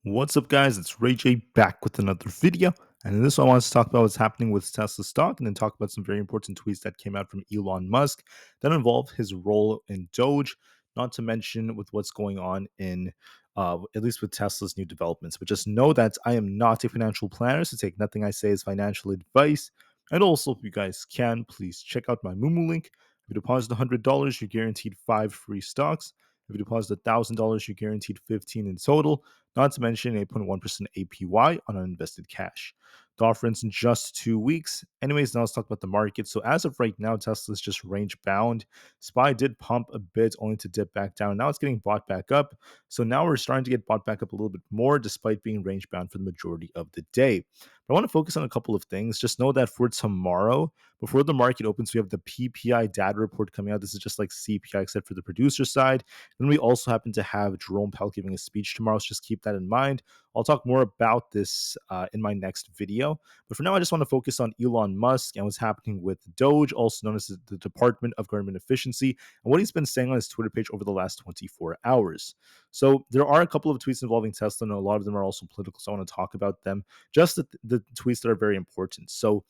What's up, guys? It's Ray J back with another video. And in this one, I want to talk about what's happening with Tesla stock and then talk about some very important tweets that came out from Elon Musk that involve his role in Doge, not to mention with what's going on in, at least with Tesla's new developments. But just know that I am not a financial planner, so take nothing I say as financial advice. And also, if you guys can, please check out my Moomoo link. If you deposit $100, you're guaranteed 5 free stocks. If you deposit $1,000, you're guaranteed 15 in total, not to mention 8.1% APY on uninvested cash. The offer ends in just 2 weeks. Anyways, now let's talk about the market. So as of right now, Tesla's just range bound. SPY did pump a bit only to dip back down. Now it's getting bought back up. So now we're starting to get bought back up a little bit more despite being range bound for the majority of the day. But I want to focus on a couple of things. Just know that for tomorrow, before the market opens, we have the PPI data report coming out. This is just like CPI except for the producer side. Then we also happen to have Jerome Powell giving a speech tomorrow, so just keep that in mind. I'll talk more about this in my next video. But for now, I just want to focus on Elon Musk and what's happening with Doge, also known as the Department of Government Efficiency, and what he's been saying on his Twitter page over the last 24 hours. So there are a couple of tweets involving Tesla, and a lot of them are also political, so I want to talk about them. Just the tweets that are very important. So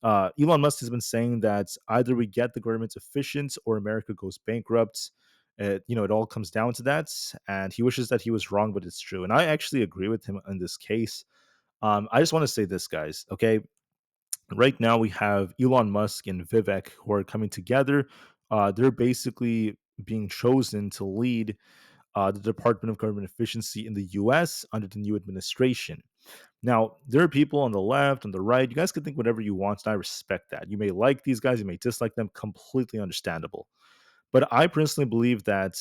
Elon Musk has been saying that either we get the government efficient or America goes bankrupt. It all comes down to that, and he wishes that he was wrong, but it's true. And I actually agree with him in this case. I just want to say this, guys. Okay, right now we have Elon Musk and Vivek who are coming together. They're basically being chosen to lead the Department of Government Efficiency in the U.S. under the new administration. Now, there are people on the left, on the right. You guys can think whatever you want, and I respect that. You may like these guys, you may dislike them. Completely understandable. But I personally believe that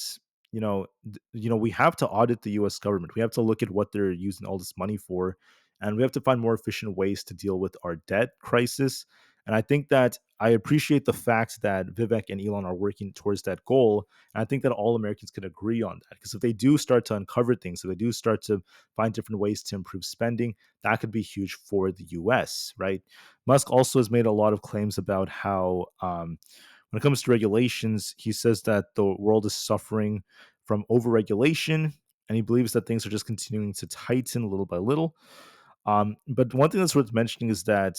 we have to audit the U.S. government. We have to look at what they're using all this money for, and we have to find more efficient ways to deal with our debt crisis. And I think that I appreciate the fact that Vivek and Elon are working towards that goal. And I think that all Americans can agree on that because if they do start to uncover things, if they do start to find different ways to improve spending, that could be huge for the U.S. Right? Musk also has made a lot of claims about how when it comes to regulations, he says that the world is suffering from overregulation, and he believes that things are just continuing to tighten little by little. But one thing that's worth mentioning is that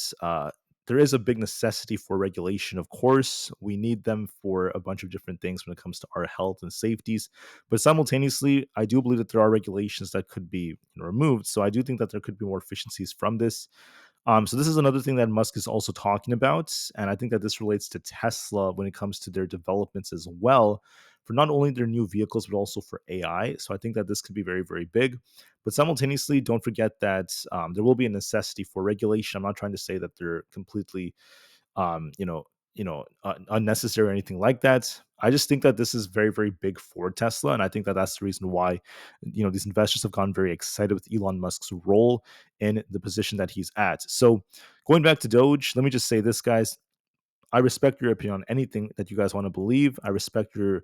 there is a big necessity for regulation. Of course, we need them for a bunch of different things when it comes to our health and safeties. But simultaneously, I do believe that there are regulations that could be removed. So I do think that there could be more efficiencies from this. So this is another thing that Musk is also talking about, and I think that this relates to Tesla when it comes to their developments as well, for not only their new vehicles but also for AI. So I think that this could be very, very big. But simultaneously, don't forget that there will be a necessity for regulation. I'm not trying to say that they're completely um, you know, unnecessary or anything like that. I just think that this is very, very big for Tesla, and I think that that's the reason why these investors have gotten very excited with Elon Musk's role in the position that he's at. So, going back to Doge, let me just say this, guys. I respect your opinion on anything that you guys want to believe. I respect your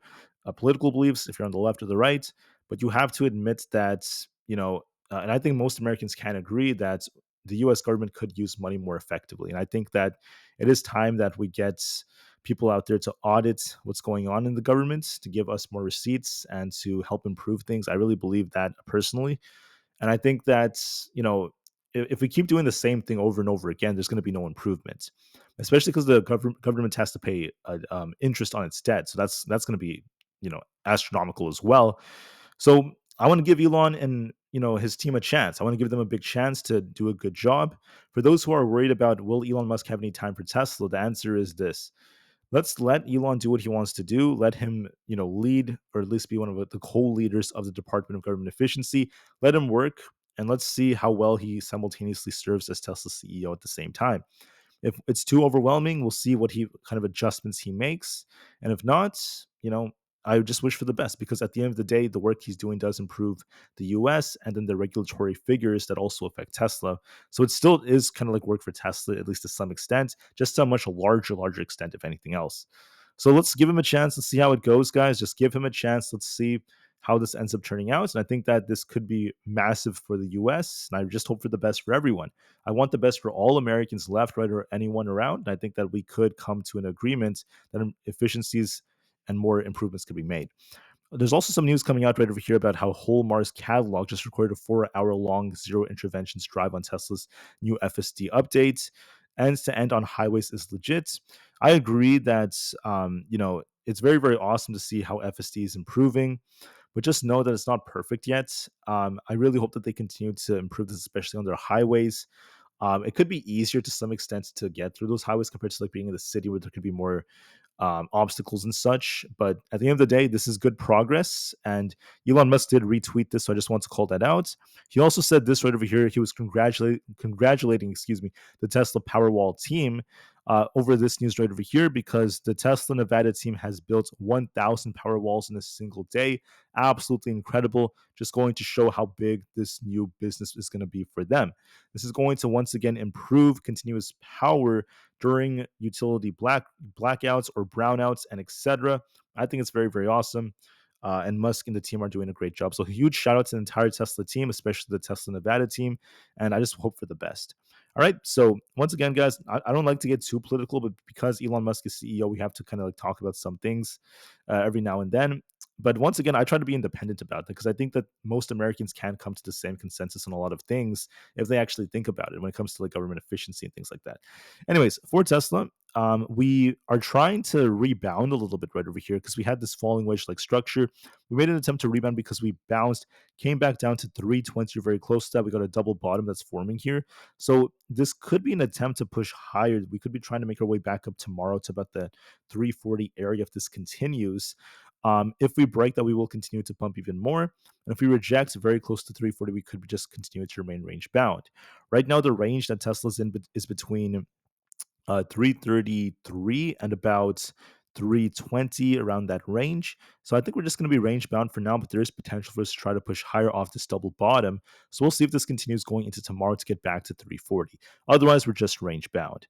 political beliefs if you're on the left or the right, but you have to admit that, and I think most Americans can agree that the US government could use money more effectively. And I think that it is time that we get people out there to audit what's going on in the government, to give us more receipts and to help improve things. I really believe that personally. And I think that, if we keep doing the same thing over and over again, there's going to be no improvement, especially because the government has to pay interest on its debt. So that's going to be, astronomical as well. So I want to give Elon and his team a chance. I want to give them a big chance to do a good job. For those who are worried about will Elon Musk have any time for Tesla, the answer is this: let's let Elon do what he wants to do. Let him, lead or at least be one of the co-leaders of the Department of Government Efficiency. Let him work, and let's see how well he simultaneously serves as Tesla's CEO at the same time. If it's too overwhelming, we'll see what he kind of adjustments he makes, and if not, I just wish for the best because at the end of the day, the work he's doing does improve the US and then the regulatory figures that also affect Tesla. So it still is kind of like work for Tesla, at least to some extent, just to a much larger extent, if anything else. So let's give him a chance. Let's see how it goes, guys. Just give him a chance. Let's see how this ends up turning out. And I think that this could be massive for the US. And I just hope for the best for everyone. I want the best for all Americans, left, right, or anyone around. And I think that we could come to an agreement that efficiencies and more improvements could be made. There's also some news coming out right over here about how whole Mars catalog just recorded a 4 hour long zero interventions drive on Tesla's new FSD update. Ends to end on highways is legit. I agree that it's very very awesome to see how FSD is improving, but just know that it's not perfect yet. I really hope that they continue to improve this, especially on their highways. It could be easier to some extent to get through those highways compared to like being in the city where there could be more obstacles and such. But at the end of the day, this is good progress. And Elon Musk did retweet this, so I just want to call that out. He also said this right over here. He was congratulating, the Tesla Powerwall team over this news right over here because the Tesla Nevada team has built 1,000 Powerwalls in a single day. Absolutely incredible. Just going to show how big this new business is going to be for them. This is going to once again improve continuous power during utility blackouts or brownouts and etc. I think it's very, very awesome. And Musk and the team are doing a great job. So, huge shout out to the entire Tesla team, especially the Tesla Nevada team. And I just hope for the best. All right. So, once again, guys, I don't like to get too political, but because Elon Musk is CEO, we have to kind of like talk about some things every now and then. But once again, I try to be independent about that because I think that most Americans can come to the same consensus on a lot of things if they actually think about it when it comes to like government efficiency and things like that. Anyways, for Tesla, we are trying to rebound a little bit right over here because we had this falling wedge like structure. We made an attempt to rebound because we bounced, came back down to 320, very close to that. We got a double bottom that's forming here. So this could be an attempt to push higher. We could be trying to make our way back up tomorrow to about the 340 area if this continues. If we break that, we will continue to pump even more. And if we reject very close to 340, we could just continue to remain range bound. Right now, the range that Tesla's in is between 333 and about 320 around that range. So I think we're just going to be range bound for now, but there is potential for us to try to push higher off this double bottom. So we'll see if this continues going into tomorrow to get back to 340. Otherwise, we're just range bound.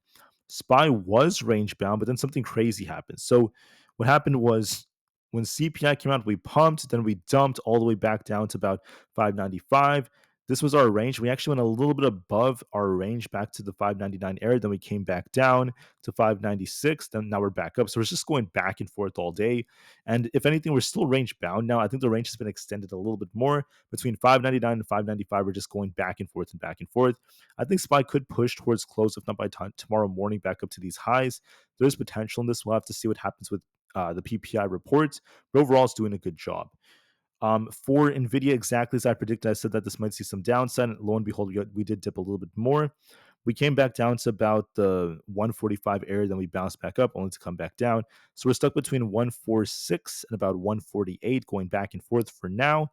SPY was range bound, but then something crazy happened. So what happened was when CPI came out, we pumped, then we dumped all the way back down to about 595. This was our range. We actually went a little bit above our range back to the 599 area. Then we came back down to 596. Then now we're back up. So it's just going back and forth all day. And if anything, we're still range bound now. I think the range has been extended a little bit more between 599 and 595. We're just going back and forth and back and forth. I think SPY could push towards close, if not by tomorrow morning, back up to these highs. There's potential in this. We'll have to see what happens with the PPI reports. But overall, it's doing a good job. For Nvidia, exactly as I predicted, I said that this might see some downside. And lo and behold, we did dip a little bit more. We came back down to about the 145 area, then we bounced back up, only to come back down. So we're stuck between 146 and about 148, going back and forth for now.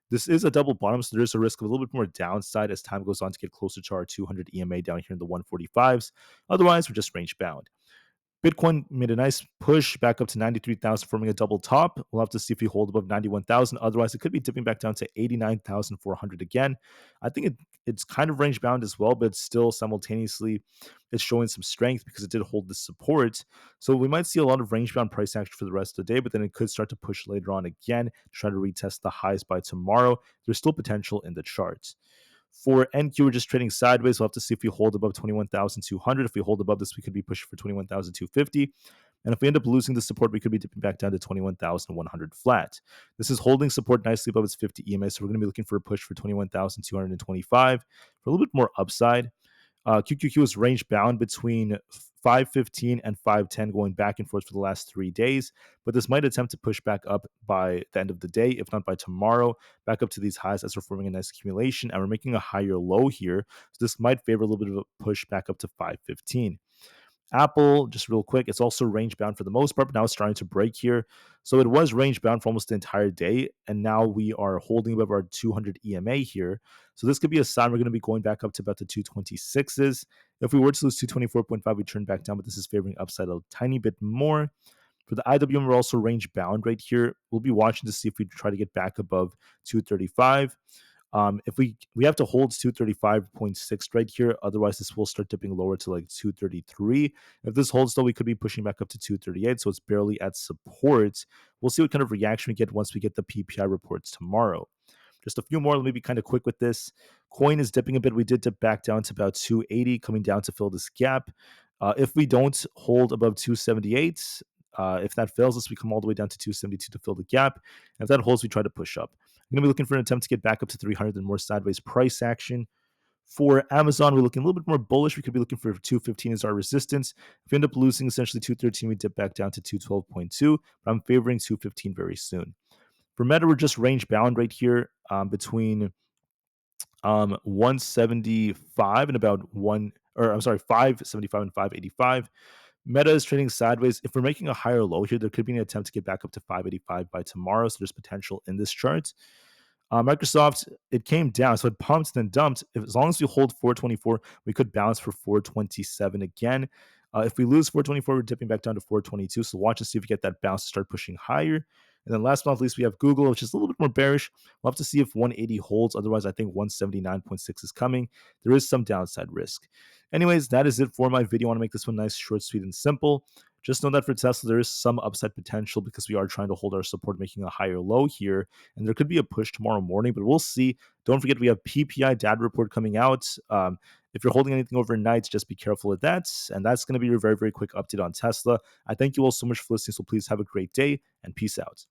This is a double bottom, so there's a risk of a little bit more downside as time goes on to get closer to our 200 EMA down here in the 145s. Otherwise, we're just range bound. Bitcoin made a nice push back up to 93,000, forming a double top. We'll have to see if we hold above 91,000. Otherwise, it could be dipping back down to 89,400 again. I think it's kind of range bound as well, but still simultaneously it's showing some strength because it did hold the support. So we might see a lot of range bound price action for the rest of the day, but then it could start to push later on again to try to retest the highs by tomorrow. There's still potential in the charts. For NQ, we're just trading sideways. We'll have to see if we hold above 21,200. If we hold above this, we could be pushing for 21,250. And if we end up losing the support, we could be dipping back down to 21,100 flat. This is holding support nicely above its 50 EMA, so we're going to be looking for a push for 21,225 for a little bit more upside. QQQ is range bound between 515 and 510 going back and forth for the last 3 days, but this might attempt to push back up by the end of the day, if not by tomorrow, back up to these highs as we're forming a nice accumulation, and we're making a higher low here. So this might favor a little bit of a push back up to 515. Apple, just real quick, it's also range bound for the most part, but now it's starting to break here. So it was range bound for almost the entire day, and now we are holding above our 200 EMA here. So this could be a sign we're going to be going back up to about the 226s. If we were to lose 224.5, we turn back down, but this is favoring upside a tiny bit more. For the IWM, we're also range bound right here. We'll be watching to see if we try to get back above 235. If we have to hold 235.6 right here, otherwise this will start dipping lower to like 233. If this holds though, we could be pushing back up to 238, so it's barely at support. We'll see what kind of reaction we get once we get the PPI reports tomorrow. Just a few more. Let me be kind of quick with this. Coin is dipping a bit. We did dip back down to about 280, coming down to fill this gap. If we don't hold above 278, If that fails us, we come all the way down to 272 to fill the gap. And if that holds, we try to push up. I'm going to be looking for an attempt to get back up to 300 and more sideways price action. For Amazon, we're looking a little bit more bullish. We could be looking for 215 as our resistance. If we end up losing essentially 213, we dip back down to 212.2, but I'm favoring 215 very soon. For Meta, we're just range bound right here between 175 and about 575 and 585. Meta is trading sideways. If we're making a higher low here, there could be an attempt to get back up to 585 by tomorrow. So there's potential in this chart. Microsoft, it came down, so it pumped then dumped. As long as we hold 424, we could bounce for 427 again. If we lose 424, we're dipping back down to 422. So watch and see if we get that bounce to start pushing higher. And then last but not least, we have Google, which is a little bit more bearish. We'll have to see if 180 holds. Otherwise, I think 179.6 is coming. There is some downside risk. Anyways, that is it for my video. I want to make this one nice, short, sweet, and simple. Just know that for Tesla, there is some upside potential because we are trying to hold our support, making a higher low here. And there could be a push tomorrow morning, but we'll see. Don't forget, we have PPI data report coming out. If you're holding anything overnight, just be careful of that. And that's going to be your very, very quick update on Tesla. I thank you all so much for listening. So please have a great day and peace out.